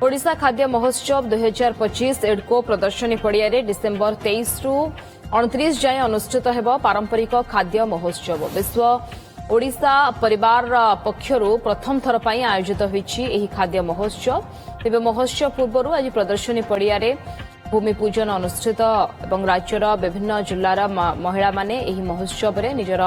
ओडिशा खाद्य महोत्सव 2025 एडको प्रदर्शनी पड़िया डिसेम्बर 23 रु 29 जाए अनुष्ठित हेब पारंपरिक खाद्य महोत्सव। विश्व ओडिशा परिवार पक्षरु प्रथम थर पर आयोजित होईछि खाद्य महोत्सव। तेबे महोत्सव पूर्व आज प्रदर्शनी पड़िया भूमि पूजन अनुष्ठित और राज्यर विभिन्न जिलार महिला माने एही महोत्सव में निजर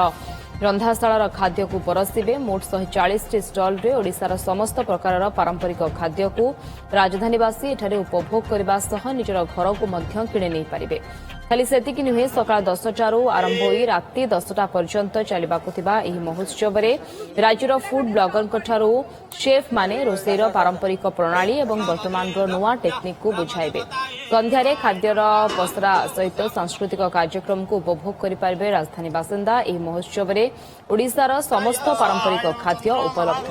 रंधाशालार खाद्य को परसिबे। मोट 140 स्टल रे ओडिशार समस्त प्रकार पारंपरिक खाद्य को राजधानीवासी एठारे उपभोग करने सह निजर घर को मध्य किणे नहीं पारिबे। खाली सेतिकी नुहे सकाळ 10टारू आरंभ होई राति 10टा पर्यंत चलिबाकु थिबा एही महोत्सव रे राज्यर फूड ब्लॉगरठारू शेफ माने रोषेईर पारंपरिक प्रणाली एवं वर्तमान नुआ टेक्निक को बुझाइबे। संध्यारे खाद्यर पसरा सहित सांस्कृतिक कार्यक्रम को उपभोग करिपारिबे राजधानी बासिंदा। एही महोत्सव रे ओडिशार समस्त पारंपरिक खाद्य उपलब्ध।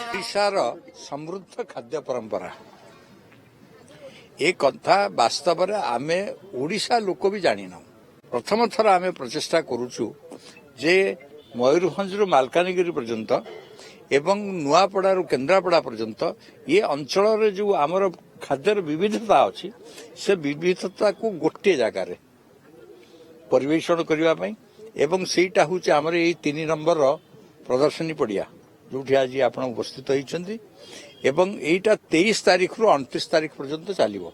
ओडिशार समृद्ध खाद्य परंपरा एक कथा वास्तव में आमे ओडिशा लोक भी जानी ना। प्रथम थर आमे प्रचेष्टा करूछु जे मयूरभंज रु मालकानगिरी पर्यंत एवं नुआपड़ा रु केन्द्रापड़ा पर्यंत ये अंचल रे जो आमर खाद्यर विविधता अच्छी से विविधता को गोटे जगार परिवेषण करने एवं सेटा हूँ आमर ये 3 नंबर प्रदर्शनी पड़िया जो आज आप उपस्थित होती एवं यहीटा 23 तारीख रु 29 तारीख पर्यंत चलो।